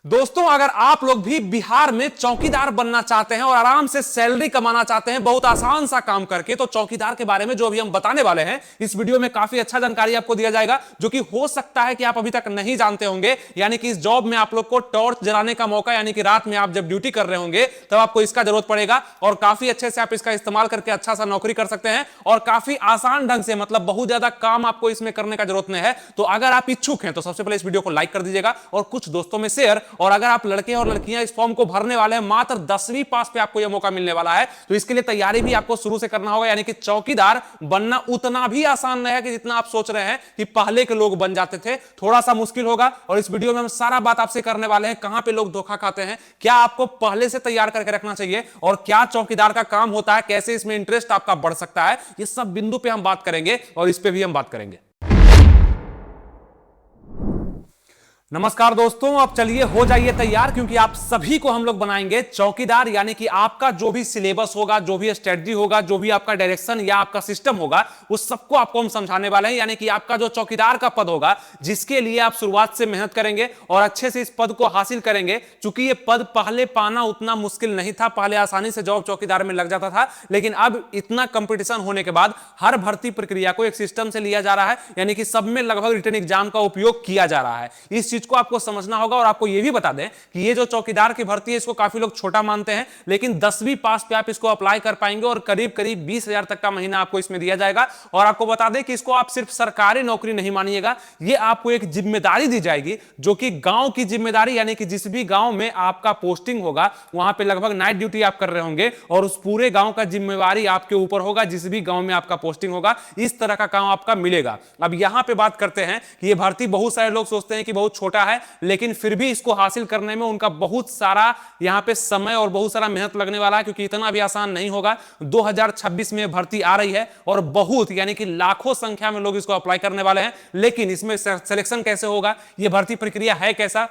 दोस्तों, अगर आप लोग भी बिहार में चौकीदार बनना चाहते हैं और आराम से सैलरी कमाना चाहते हैं बहुत आसान सा काम करके, तो चौकीदार के बारे में जो अभी हम बताने वाले हैं इस वीडियो में काफी अच्छा जानकारी आपको दिया जाएगा, जो कि हो सकता है कि आप अभी तक नहीं जानते होंगे। यानी कि इस जॉब में आप लोग को टॉर्च जलाने का मौका, यानी कि रात में आप जब ड्यूटी कर रहे होंगे तब आपको इसका जरूरत पड़ेगा और काफी अच्छे से आप इसका इस्तेमाल करके अच्छा सा नौकरी कर सकते हैं और काफी आसान ढंग से, मतलब बहुत ज्यादा काम आपको इसमें करने का जरूरत नहीं है। तो अगर आप इच्छुक हैं तो सबसे पहले इस वीडियो को लाइक कर दीजिएगा और कुछ दोस्तों में शेयर। और अगर आप लड़के और लड़कियां इस फॉर्म को भरने वाले हैं, मात्र 10वीं पास पे आपको यह मौका मिलने वाला है, तो इसके लिए तैयारी भी आपको शुरू से करना होगा। यानी कि चौकीदार बनना उतना भी आसान नहीं है कि जितना आप सोच रहे हैं कि पहले के लोग बन जाते थे। थोड़ा सा मुश्किल होगा और इस वीडियो में हम सारा बात आपसे करने वाले हैं, कहां पे लोग धोखा खाते हैं, क्या आपको पहले से तैयार करके रखना चाहिए और क्या चौकीदार का काम होता है, कैसे इसमें इंटरेस्ट आपका बढ़ सकता है। ये सब बिंदु पे हम बात करेंगे और इस पे भी हम बात करेंगे। नमस्कार दोस्तों, अब चलिए हो जाइए तैयार, क्योंकि आप सभी को हम लोग बनाएंगे चौकीदार। यानी कि आपका जो भी सिलेबस होगा, जो भी स्ट्रेटजी होगा, जो भी आपका डायरेक्शन या आपका सिस्टम होगा, उस सबको आपको हम समझाने वाले हैं। यानी कि आपका जो चौकीदार का पद होगा, जिसके लिए आप शुरुआत से मेहनत करेंगे और अच्छे से इस पद को हासिल करेंगे। चूंकि ये पद पहले पाना उतना मुश्किल नहीं था, पहले आसानी से जॉब चौकीदार में लग जाता था, लेकिन अब इतना कंपटीशन होने के बाद हर भर्ती प्रक्रिया को एक सिस्टम से लिया जा रहा है। यानी कि सब में लगभग रिटन एग्जाम का उपयोग किया जा रहा है। इस चीज को आपको समझना होगा। और आपको यह भी बता दें कि ये जो चौकीदार की भर्ती है, इसको काफी लोग छोटा मानते हैं, लेकिन 10वीं पास पे आप इसको अप्लाई कर पाएंगे और करीब करीब 20,000 तक का महीना आपको इसमें दिया जाएगा। और आपको बता दें कि इसको आप सिर्फ सरकारी नौकरी नहीं मानिएगा, ये आपको एक जिम्मेदारी दी जाएगी, जो कि गांव की जिम्मेदारी। यानी कि जिस भी गांव में आपका पोस्टिंग होगा, वहां पे लगभग नाइट ड्यूटी आप कर रहे होंगे और उस पूरे गांव का जिम्मेवारी आपके ऊपर होगा। जिस भी गांव में आपका पोस्टिंग होगा, इस तरह का काम आपका मिलेगा। अब यहां पे बात करते हैं कि ये भर्ती, बहुत सारे लोग सोचते हैं कि बहुत छोटा है, लेकिन फिर भी इसको हासिल करने में उनका बहुत सारा यहां पे समय और बहुत सारा मेहनत लगने वाला है, क्योंकि इतना भी आसान नहीं होगा। 2026 में भर्ती आ रही है और बहुत, यानी कि लाखों संख्या में लोग इसको अप्लाई करने वाले हैं। लेकिन इसमें सिलेक्शन कैसे होगा, यह भर्ती प्रक्रिया है कैसा,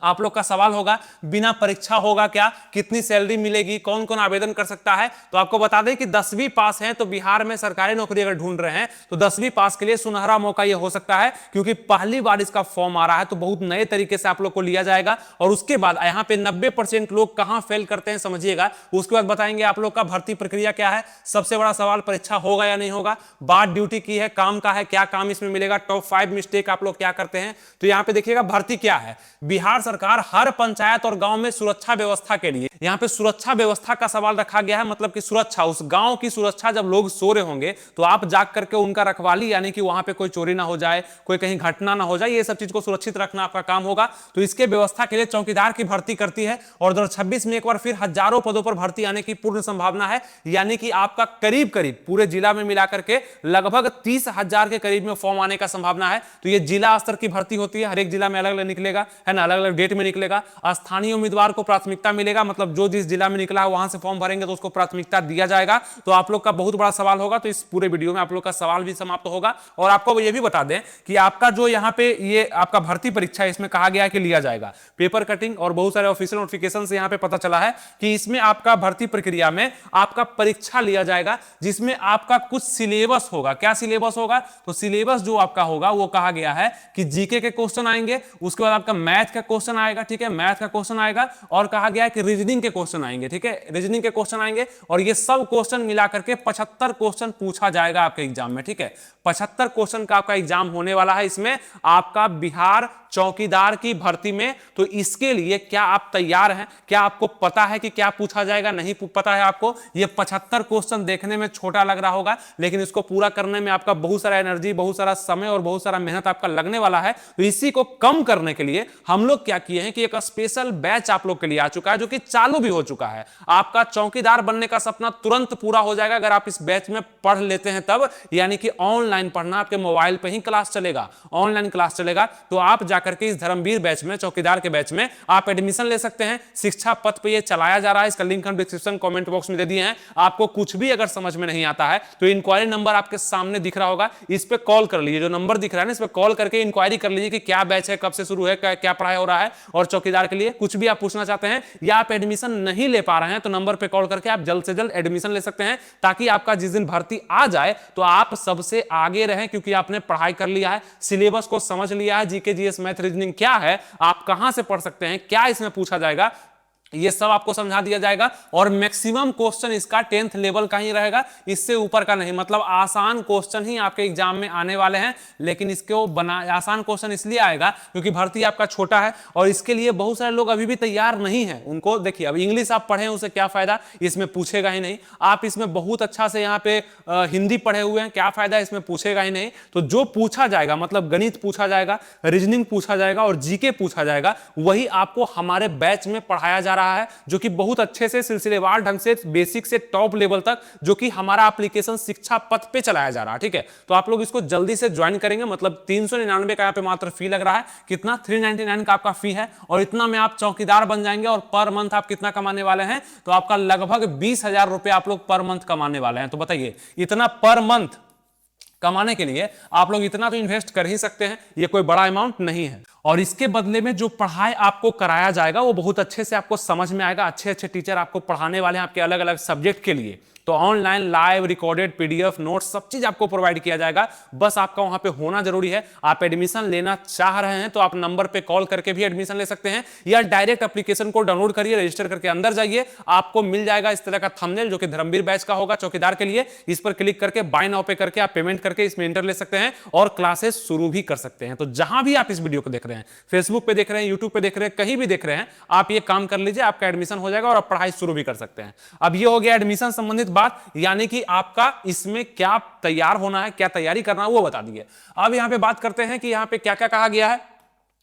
आप लोग का सवाल होगा। बिना परीक्षा होगा क्या, कितनी सैलरी मिलेगी, कौन कौन आवेदन कर सकता है। तो आपको बता दें कि 10वीं पास है, तो बिहार में सरकारी नौकरी अगर ढूंढ रहे हैं तो 10वीं पास के लिए सुनहरा मौका यह हो सकता है, क्योंकि पहली बार इसका फॉर्म आ रहा है, तो बहुत नए तरीके से आप लोग को लिया जाएगा। और उसके बाद यहां पे 90% लोग कहां फेल करते हैं समझिएगा। उसके बाद बताएंगे आप लोग का भर्ती प्रक्रिया क्या है। सबसे बड़ा सवाल, परीक्षा होगा या नहीं होगा, बाद ड्यूटी की है, काम का है, क्या काम इसमें मिलेगा, टॉप 5 मिस्टेक आप लोग क्या करते हैं। तो यहां पे देखिएगा भर्ती क्या है। बिहार सरकार हर पंचायत और गांव में सुरक्षा व्यवस्था के लिए, यहां पे सुरक्षा व्यवस्था का सवाल रखा गया है। मतलब कि सुरक्षा, उस गांव की सुरक्षा, जब लोग सो रहे होंगे तो आप जाग करके उनका रखवाली, यानी कि वहां पे कोई चोरी ना हो जाए, कोई कहीं घटना ना हो जाए, ये सब चीज को सुरक्षित रखना आपका काम होगा। तो इसके व्यवस्था के लिए चौकीदार की भर्ती करती है। और 2026 में एक बार फिर हजारों पदों पर भर्ती आने की पूर्ण संभावना है। यानी कि आपका करीब करीब पूरे जिला में मिलाकर के लगभग 30,000 के करीब में फॉर्म आने का संभावना है। तो ये जिला स्तर की भर्ती होती है, हर एक जिला में अलग अलग निकलेगा, है ना, अलग अलग डेट में निकलेगा। स्थानीय उम्मीदवार को प्राथमिकता मिलेगा, मतलब जो जिस जिला में निकला है वहां से फॉर्म भरेंगे तो उसको प्राथमिकता दिया जाएगा। तो आप लोग का बहुत बड़ा सवाल होगा, तो इस पूरे वीडियो में आप लोग का सवाल भी समाप्त होगा। और आपको ये भी बता दें कि आपका जो यहां पे ये आपका भर्ती परीक्षा है, इसमें कहा गया है कि लिया जाएगा पेपर कटिंग, और बहुत सारे ऑफिशियल नोटिफिकेशन से यहां पे पता चला है कि इसमें आपका भर्ती प्रक्रिया में आपका परीक्षा लिया जाएगा, जिसमें आपका कुछ सिलेबस होगा। क्या सिलेबस होगा, तो सिलेबस जो आपका होगा वो कहा गया है कि जीके के क्वेश्चन आएंगे, उसके बाद आपका मैथ का क्वेश्चन आएगा, ठीक है, मैथ का क्वेश्चन आएगा, और कहा गया है कि रीजनिंग के क्वेश्चन आएंगे, ठीक है, रीजनिंग के क्वेश्चन आएंगे। और ये सब क्वेश्चन मिला करके 75 क्वेश्चन पूछा जाएगा आपके एग्जाम में, ठीक है। 75 क्वेश्चन का आपका एग्जाम होने वाला है इसमें, आपका बिहार चौकीदार की भर्ती में। तो इसके लिए क्या आप तैयार हैं, क्या आपको पता है कि क्या पूछा जाएगा, नहीं पता है आपको। ये 75 क्वेश्चन देखने में छोटा लग रहा होगा, लेकिन इसको पूरा करने में आपका बहुत सारा एनर्जी, बहुत सारा समय और बहुत सारा मेहनत आपका लगने वाला है। तो इसी को कम करने के लिए हम लोग क्या किए हैं कि एक स्पेशल बैच आप लोग के लिए आ चुका है, जो कि चालू भी हो चुका है। आपका चौकीदार बनने का सपना तुरंत पूरा हो जाएगा अगर आप इस बैच में पढ़ लेते हैं तब। यानी कि ऑनलाइन पढ़ना, आपके मोबाइल पे ही क्लास चलेगा, ऑनलाइन क्लास चलेगा। तो आप जाकर के इस धर्मवीर बैच में, चौकीदार के बैच में आप एडमिशन ले सकते हैं। शिक्षा पथ पे ये चलाया जा रहा है, इसका लिंक हम डिस्क्रिप्शन कमेंट बॉक्स में दे दिए हैं। आपको कुछ भी अगर समझ में नहीं आता है तो इंक्वायरी नंबर आपके सामने दिख रहा होगा, इस पे कॉल कर लीजिए। जो नंबर दिख रहा है ना, इस पे कॉल करके इंक्वायरी कर लीजिए कि क्या बैच है, कब से शुरू है, क्या पढ़ाई हो रहा है। है। और चौकीदार के लिए कुछ भी आप पूछना चाहते हैं या आप एडमिशन नहीं ले पा रहे हैं तो नंबर पे कॉल करके आप जल्द से जल्द एडमिशन ले सकते हैं, ताकि आपका जिस दिन भर्ती आ जाए तो आप सबसे आगे रहें, क्योंकि आपने पढ़ाई कर लिया है, सिलेबस को समझ लिया है, जीके जीएस मैथ रीजनिंग क्या है, आप कहां से पढ़ सकते हैं, क्या इसमें पूछा जाएगा, ये सब आपको समझा दिया जाएगा। और मैक्सिमम क्वेश्चन इसका 10th लेवल का ही रहेगा, इससे ऊपर का नहीं। मतलब आसान क्वेश्चन ही आपके एग्जाम में आने वाले हैं, लेकिन इसके आसान क्वेश्चन इसलिए आएगा क्योंकि भर्ती आपका छोटा है और इसके लिए बहुत सारे लोग अभी भी तैयार नहीं है। उनको देखिए, अब इंग्लिश आप पढ़े उसे क्या फायदा, इसमें पूछेगा ही नहीं। आप इसमें बहुत अच्छा से यहाँ पे हिंदी पढ़े हुए हैं, क्या फायदा, इसमें पूछेगा ही नहीं। तो जो पूछा जाएगा, मतलब गणित पूछा जाएगा, रीजनिंग पूछा जाएगा और जीके पूछा जाएगा, वही आपको हमारे बैच में पढ़ाया जा रहा है, जो कि बहुत अच्छे से सिलसिलेवार ढंग से बेसिक से टॉप लेवल तक, जो कि हमारा एप्लीकेशन शिक्षा पथ पे चलाया जा रहा है। ठीक है, तो आप लोग इसको जल्दी से ज्वाइन करेंगे। मतलब 399 का यहाँ पे मात्र फी लग रहा है, कितना 399 का आपका फी है, और इतना में आप चौकीदार बन जाएंगे। और पर मंथ आप कितना कमाने वाले हैं, तो आपका लगभग 20,000 रुपए आप लोग पर मंथ कमाने वाले हैं। तो बताइए, इतना पर मंथ कमाने के लिए आप लोग इतना तो इन्वेस्ट कर ही सकते हैं, ये कोई बड़ा अमाउंट नहीं है। और इसके बदले में जो पढ़ाई आपको कराया जाएगा वो बहुत अच्छे से आपको समझ में आएगा। अच्छे अच्छे टीचर आपको पढ़ाने वाले हैं आपके अलग अलग सब्जेक्ट के लिए। तो online live recorded PDF notes सब चीज आपको प्रोवाइड किया जाएगा, बस आपका वहां पे होना जरूरी है। आप एडमिशन लेना चाह रहे हैं तो आप नंबर पे कॉल करके भी एडमिशन ले सकते हैं, या डायरेक्ट एप्लीकेशन को डाउनलोड करिए, रजिस्टर करके अंदर जाइए, आपको मिल जाएगा इस तरह का थंबनेल जो कि धर्मवीर बैच का होगा चौकीदार के लिए। इस पर क्लिक करके बाय नाउ पे करके आप पेमेंट करके इसमें एंटर ले सकते हैं और क्लासेस शुरू भी कर सकते हैं। तो जहां भी आप इस वीडियो को देख रहे हैं, फेसबुक पे देख रहे हैं, यूट्यूब पे देख रहे हैं, कहीं भी देख रहे हैं, आप ये काम कर लीजिए, आपका एडमिशन हो जाएगा और आप पढ़ाई शुरू भी कर सकते हैं। अब ये हो गया एडमिशन संबंधित बात, यानी कि आपका इसमें क्या तैयार होना है, क्या तैयारी करना है वो बता दिए। अब यहां पे बात करते हैं कि यहां पे क्या क्या कहा गया है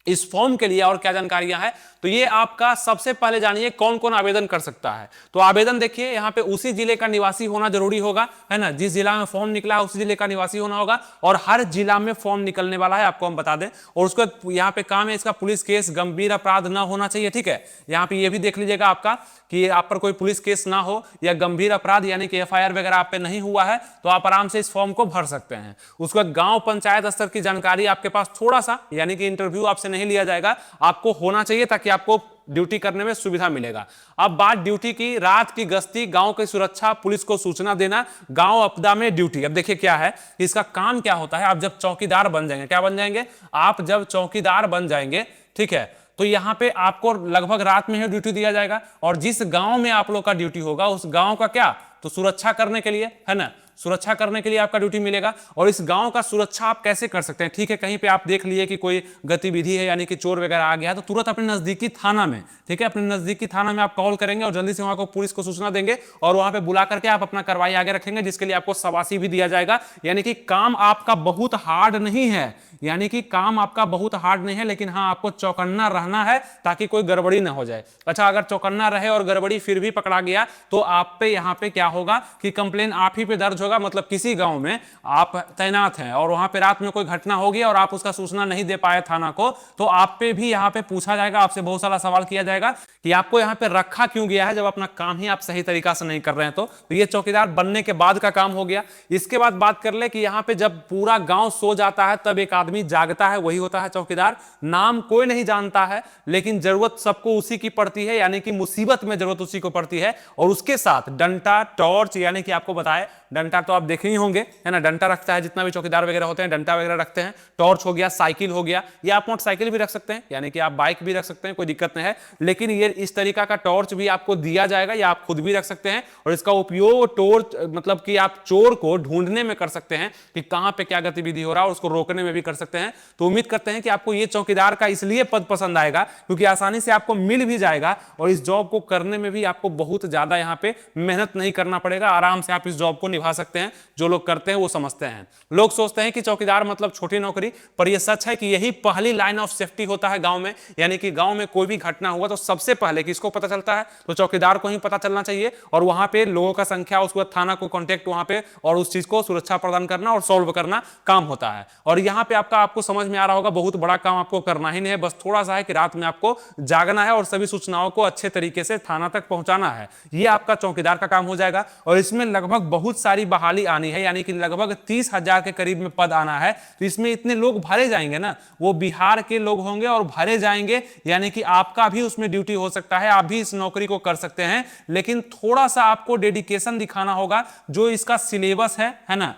इस फॉर्म के लिए और क्या जानकारियां हैं। तो ये आपका सबसे पहले जानिए कौन कौन आवेदन कर सकता है। तो आवेदन देखिए, यहाँ पे उसी जिले का निवासी होना जरूरी होगा, है ना। जिस जिला में फॉर्म निकला है उसी जिले का निवासी होना होगा, और हर जिला में फॉर्म निकलने वाला है, आपको हम बता दें। और उसको यहाँ पे काम है इसका, पुलिस केस, गंभीर अपराध ना होना चाहिए। ठीक है, यहाँ पे ये भी देख लीजिएगा आपका कि आप पर कोई पुलिस केस ना हो या गंभीर अपराध यानी कि एफआईआर वगैरह आप पे नहीं हुआ है, तो आप आराम से इस फॉर्म को भर सकते हैं। उसके बाद गांव पंचायत स्तर की जानकारी आपके पास थोड़ा सा, यानी कि इंटरव्यू आपसे नहीं लिया जाएगा, आपको होना चाहिए ताकि आपको ड्यूटी करने में सुविधा मिलेगा। अब बात ड्यूटी की, रात की गश्ती, गांव की सुरक्षा, पुलिस को सूचना देना, गांव आपदा में ड्यूटी। अब देखिए क्या है, इसका काम क्या होता है। आप जब चौकीदार बन जाएंगे, क्या बन जाएंगे, आप जब चौकीदार बन जाएंगे, ठीक है, तो यहां पे आपको लगभग रात में ही ड्यूटी दिया जाएगा। और जिस गांव में आप लोग का ड्यूटी होगा उस गांव का क्या, तो सुरक्षा करने के लिए, है ना, सुरक्षा करने के लिए आपका ड्यूटी मिलेगा। और इस गांव का सुरक्षा आप कैसे कर सकते हैं, ठीक है, कहीं पे आप देख लिए कि कोई गतिविधि है, यानी कि चोर वगैरह आ गया, तो तुरंत अपने नजदीकी थाना में, ठीक है, अपने नजदीकी थाना में आप कॉल करेंगे और जल्दी से वहां को पुलिस को सूचना देंगे और वहां पे बुला करके आप अपना कार्रवाई आगे रखेंगे, जिसके लिए आपको शाबाशी भी दिया जाएगा। यानी कि काम आपका बहुत हार्ड नहीं है, यानी कि काम आपका बहुत हार्ड नहीं है, लेकिन हाँ आपको चौकन्ना रहना है ताकि कोई गड़बड़ी ना हो जाए। अच्छा, अगर चौकन्ना रहे और गड़बड़ी फिर भी पकड़ा गया तो आप पे यहाँ पे क्या होगा कि कंप्लेन आप ही पे दर्ज होगा। मतलब किसी गांव में आप तैनात हैं और वहां पे रात में कोई घटना होगी और आप उसका सूचना नहीं दे पाए थाना को, तो आप पे भी यहाँ पे पूछा जाएगा, आपसे बहुत सारा सवाल किया जाएगा कि आपको यहाँ पे रखा क्यों गया है, जब अपना काम ही आप सही तरीका से नहीं कर रहे हैं। तो ये चौकीदार बनने के बाद का काम हो गया। इसके बाद बात कर ले कि यहाँ पे जब पूरा गांव सो जाता है तब एक आदमी जागता है, वही होता है चौकीदार। नाम कोई नहीं जानता है, लेकिन जरूरत सबको उसी की पड़ती है, यानी कि मुसीबत में जरूरत उसी को पड़ती है। और उसके साथ डंडा, टॉर्च, यानी कि आपको बताए डंडा तो आप देखे ही होंगे, है ना, डंडा रखता है, जितना भी चौकीदार वगैरह होते हैं डंडा वगैरह रखते हैं। टॉर्च हो गया, साइकिल हो गया, या आप मोटरसाइकिल भी रख सकते हैं, यानी कि आप बाइक भी रख सकते हैं, कोई दिक्कत नहीं है। लेकिन ये इस तरीका का टॉर्च भी आपको दिया जाएगा, या आप खुद भी रख सकते हैं। और इसका उपयोग टॉर्च मतलब कि आप चोर को ढूंढने में कर सकते हैं कि कहां पे क्या गतिविधि हो रहा है, और उसको रोकने में भी कर सकते हैं। तो उम्मीद करते हैं कि आपको ये चौकीदार का इसलिए पद पसंद आएगा क्योंकि आसानी से आपको मिल भी जाएगा, और इस जॉब को करने में भी आपको बहुत ज्यादा यहाँ पे मेहनत नहीं करना पड़ेगा। आराम से आप इस जॉब को निभा सकते हैं। जो लोग करते हैं वो समझते हैं। लोग सोचते हैं कि चौकीदार मतलब छोटी नौकरी, पर यह सच है कि यही पहली लाइन ऑफ सेफ्टी होता है गांव में। यानी कि गांव में कोई भी घटना हुआ तो सबसे पहले किसको पता चलता है, तो चौकीदार को ही पता चलना चाहिए। और वहां पे लोगों का संख्या, उसके बाद थाना को कांटेक्ट वहां पे, और उस चीज को सुरक्षा प्रदान करना और सॉल्व करना काम होता है। और यहाँ पे आपको समझ में आ रहा होगा, बहुत बड़ा काम आपको करना ही नहीं है, बस थोड़ा सा है कि रात में आपको जागना है और सभी सूचनाओं को अच्छे तरीके से थाना तक पहुंचाना है। ये आपका चौकीदार का काम हो जाएगा। और इसमें लगभग बहुत सारी बहाली आनी है, यानी कि लगभग 30,000 के करीब में पद आना है। तो इसमें इतने लोग भरे जाएंगे ना, वो बिहार के लोग होंगे और भरे जाएंगे, यानी कि आपका भी उसमें ड्यूटी हो सकता है, आप भी इस नौकरी को कर सकते हैं। लेकिन थोड़ा सा आपको डेडिकेशन दिखाना होगा। जो इसका सिलेबस है ना,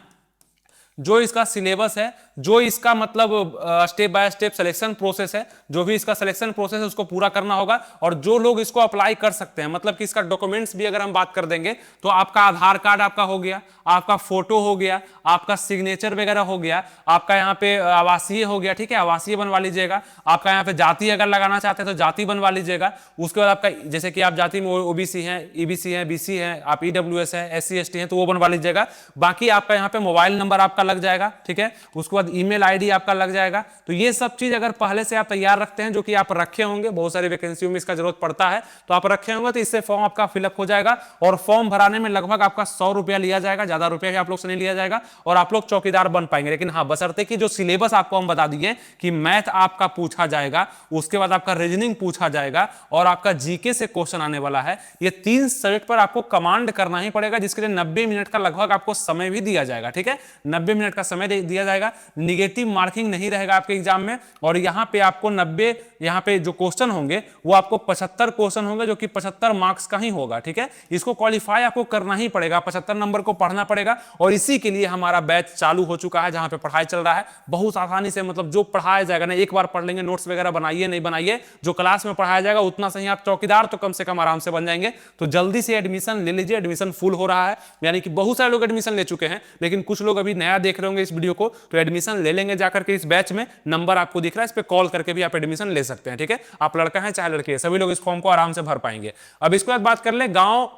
जो इसका सिलेबस है, जो इसका मतलब step by step selection process है, जो भी इसका सिलेक्शन प्रोसेस है उसको पूरा करना होगा। और जो लोग इसको अप्लाई कर सकते हैं, मतलब कि इसका डॉक्यूमेंट्स भी अगर हम बात कर देंगे तो आपका आधार कार्ड आपका हो गया, आपका फोटो हो गया, आपका सिग्नेचर वगैरह हो गया, आपका यहाँ पे आवासीय हो गया, ठीक है, आवासीय बनवा लीजिएगा। आपका यहाँ पे जाति अगर लगाना चाहते हैं तो जाति बनवा लीजिएगा। उसके बाद आपका, जैसे कि आप जाति में ओबीसी हैं, ईबीसी हैं, बीसी हैं, आप ईडब्ल्यूएस है, एससी एसटी हैं, तो वो बनवा लीजिएगा। बाकी आपका यहाँ पे मोबाइल नंबर आपका लग जाएगा, ठीक है, उसके बाद ईमेल आईडी आपका लग जाएगा। तो ये सब चीज अगर पहले से आप तैयार रखते हैं, जो कि आप रखे होंगे, बहुत सारी वैकेंसियों में इसका जरूरत पड़ता है, तो आप रखे होंगे, तो इससे फॉर्म आपका फिलअप हो जाएगा। और फॉर्म भराने में लगभग आपका 100 रुपया लिया जाएगा, ज्यादा रुपया भी आप लोग से नहीं लिया जाएगा, और आप लोग चौकीदार बन पाएंगे। लेकिन हाँ, बशर्ते कि जो सिलेबस आपको हम बता दिए कि मैथ आपका पूछा जाएगा, उसके बाद आपका रीजनिंग पूछा जाएगा, और आपका जीके से क्वेश्चन आने वाला है। ये 3 सब्जेक्ट पर आपको कमांड करना ही पड़ेगा, जिसके लिए 90 मिनट का लगभग आपको समय भी दिया जाएगा, ठीक है, 90 मिनट का समय दिया जाएगा। निगेटिव मार्किंग नहीं रहेगा आपके एग्जाम में। और यहां पे आपको 90, यहां पे जो क्वेश्चन होंगे वो आपको 75 क्वेश्चन होंगे, जो कि 75 मार्क्स का ही होगा, ठीक है। इसको क्वालिफाई आपको करना ही पड़ेगा, 75 नंबर को पढ़ना पड़ेगा। और इसी के लिए हमारा बैच चालू हो चुका है, जहां पे पढ़ाई चल रहा है बहुत आसानी से, मतलब जो पढ़ाया जाएगा ना, एक बार पढ़ लेंगे, नोट्स वगैरह बनाइए नहीं बनाइए, जो क्लास में पढ़ाया जाएगा उतना सही, आप चौकीदार तो कम से कम आराम से बन जाएंगे। तो जल्दी से एडमिशन ले लीजिए, एडमिशन फुल हो रहा है, यानी कि बहुत सारे लोग एडमिशन ले चुके हैं, लेकिन कुछ लोग अभी नया देख रहे होंगे इस वीडियो को, तो एडमिशन ले लेंगे जाकर के। इस बैच में नंबर आपको दिख रहा है, इस पे कॉल करके भी आप एडमिशन ले सकते हैं, ठीक है। आप लड़का है चाहे लड़की है, सभी लोग इस फॉर्म को आराम से भर पाएंगे। अब इसके बाद बात कर ले, गांव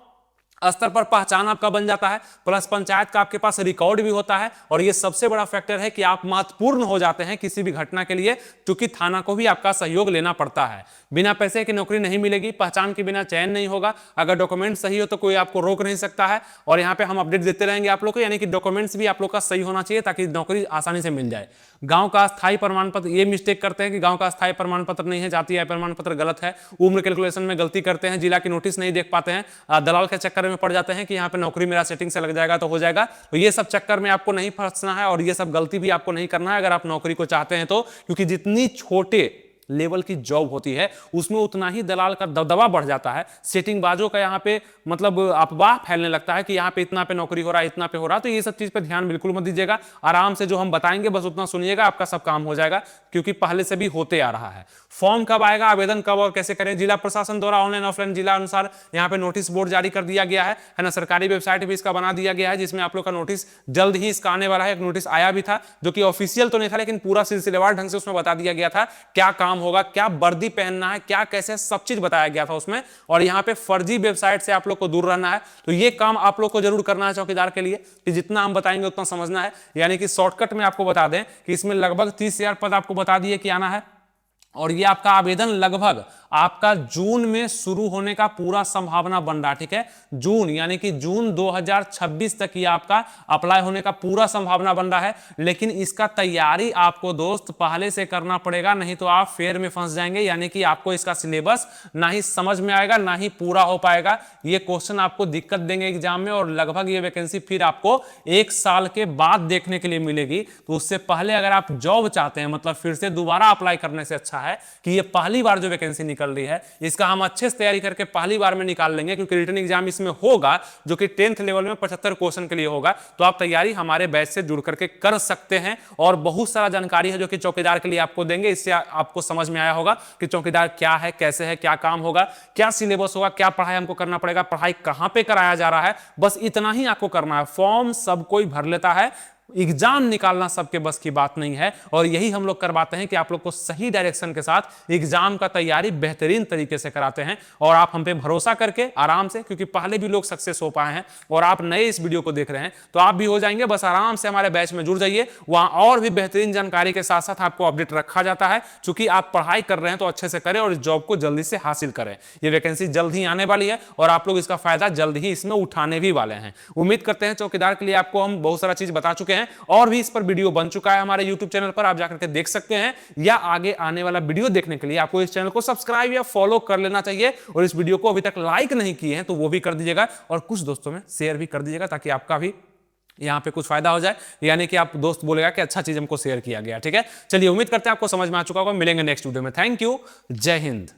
स्तर पर पहचान आपका बन जाता है, प्लस पंचायत का आपके पास रिकॉर्ड भी होता है। और ये सबसे बड़ा फैक्टर है कि आप महत्वपूर्ण हो जाते हैं किसी भी घटना के लिए, क्योंकि थाना को भी आपका सहयोग लेना पड़ता है। बिना पैसे की नौकरी नहीं मिलेगी, पहचान के बिना चयन नहीं होगा। अगर डॉक्यूमेंट सही हो तो कोई आपको रोक नहीं सकता है। और यहाँ पे हम अपडेट देते रहेंगे आप लोग को, यानी कि डॉक्यूमेंट्स भी आप लोग का सही होना चाहिए, ताकि नौकरी आसानी से मिल जाए। गांव का स्थायी प्रमाण पत्र, ये मिस्टेक करते हैं कि गांव का स्थायी प्रमाण पत्र नहीं है, जाति आय प्रमाण पत्र गलत है। उम्र कैलकुलेशन में गलती करते हैं, जिला की नोटिस नहीं देख पाते हैं, दलाल के चक्कर में पड़ जाते हैं कि यहाँ पे नौकरी मेरा सेटिंग से लग जाएगा तो हो जाएगा। तो ये सब चक्कर में आपको नहीं फंसना है, और ये सब गलती भी आपको नहीं करना है अगर आप नौकरी को चाहते हैं तो। क्योंकि जितनी छोटे लेवल की जॉब होती है उसमें उतना ही दलाल का दबदबा बढ़ जाता है, सेटिंग बाजों का यहाँ पे मतलब अफवाह फैलने लगता है कि यहाँ पे इतना पे नौकरी हो रहा है, इतना पे हो रहा है। तो ये सब चीज पे ध्यान बिल्कुल मत दीजिएगा, आराम से जो हम बताएंगे बस उतना सुनिएगा, आपका सब काम हो जाएगा, क्योंकि पहले से भी होते आ रहा है। फॉर्म कब आएगा, आवेदन कब और कैसे करें, जिला प्रशासन द्वारा ऑनलाइन ऑफलाइन जिला अनुसार यहाँ पे नोटिस बोर्ड जारी कर दिया गया है ना, सरकारी वेबसाइट भी इसका बना दिया गया है, जिसमें आप लोग का नोटिस जल्द ही इसका आने वाला है। एक नोटिस आया भी था जो कि ऑफिशियल तो नहीं था, लेकिन पूरा सिलसिलेवार ढंग से उसमें बता दिया गया था क्या काम होगा, क्या वर्दी पहनना है, क्या कैसे, सब चीज बताया गया था उसमें। और यहाँ पे फर्जी वेबसाइट से आप लोग को दूर रहना है। तो ये काम आप लोग को जरूर करना है चौकीदार के लिए, कि जितना हम बताएंगे उतना समझना है। यानी कि शॉर्टकट में आपको बता दें कि इसमें लगभग 30,000 पद आपको बता दिए कि आना है। और ये आपका आवेदन लगभग आपका जून में शुरू होने का पूरा संभावना बन रहा है, ठीक है। जून यानी कि जून 2026 तक ये आपका अप्लाई होने का पूरा संभावना बन रहा है। लेकिन इसका तैयारी आपको दोस्त पहले से करना पड़ेगा, नहीं तो आप फेर में फंस जाएंगे। यानी कि आपको इसका सिलेबस ना ही समझ में आएगा, ना ही पूरा हो पाएगा। ये क्वेश्चन आपको दिक्कत देंगे एग्जाम में, और लगभग ये वैकेंसी फिर आपको 1 साल के बाद देखने के लिए मिलेगी। तो उससे पहले अगर आप जॉब चाहते हैं, मतलब फिर से दोबारा अप्लाई करने से अच्छा है कि ये पहली बार जो वैकेंसी निकल रही है इसका हम अच्छे से तैयारी करके पहली बार में निकाल लेंगे, क्योंकि रिटन एग्जाम इसमें होगा जो कि 10th लेवल में 75 क्वेश्चन के लिए होगा। तो आप तैयारी हमारे बैच से जुड़ करके कर सकते हैं, और बहुत सारा जानकारी है जो कि चौकीदार के लिए आपको देंगे। इससे आपको समझ में आया होगा कि चौकीदार क्या है, कैसे है, क्या काम होगा, क्या सिलेबस होगा, क्या पढ़ाई हमको करना पड़ेगा, पढ़ाई कहां पे कराया जा रहा है। बस इतना ही आपको करना है। फॉर्म सब कोई भर लेता है, एग्जाम निकालना सबके बस की बात नहीं है। और यही हम लोग करवाते हैं कि आप लोग को सही डायरेक्शन के साथ एग्जाम का तैयारी बेहतरीन तरीके से कराते हैं। और आप हम पे भरोसा करके आराम से, क्योंकि पहले भी लोग सक्सेस हो पाए हैं और आप नए इस वीडियो को देख रहे हैं, तो आप भी हो जाएंगे। बस आराम से हमारे बैच में जुड़ जाइए, वहां और भी बेहतरीन जानकारी के साथ साथ आपको अपडेट रखा जाता है। चूंकि आप पढ़ाई कर रहे हैं तो अच्छे से करें और इस जॉब को जल्दी से हासिल करें। ये वैकेंसी जल्द ही आने वाली है और आप लोग इसका फायदा जल्द ही इसमें उठाने भी वाले हैं। उम्मीद करते हैं चौकीदार के लिए आपको हम बहुत सारा चीज बता चुके हैं, और भी इस पर वीडियो बन चुका है हमारे YouTube चैनल पर, आप जाकर के देख सकते हैं। या आगे आने वाला वीडियो देखने के लिए आपको इस चैनल को सब्सक्राइब या फॉलो कर लेना चाहिए। और इस वीडियो को अभी तक लाइक नहीं किए हैं तो वो भी कर दीजिएगा, और कुछ दोस्तों में शेयर भी कर दीजिएगा, ताकि आपका भी यहाँ पे कुछ फायदा हो जाए, यानी कि आप दोस्त बोलेगा कि अच्छा चीज हमको शेयर किया गया। ठीक है, चलिए उम्मीद करते हैं आपको समझ में आ चुका होगा। मिलेंगे नेक्स्ट वीडियो में। थैंक यू, जय हिंद।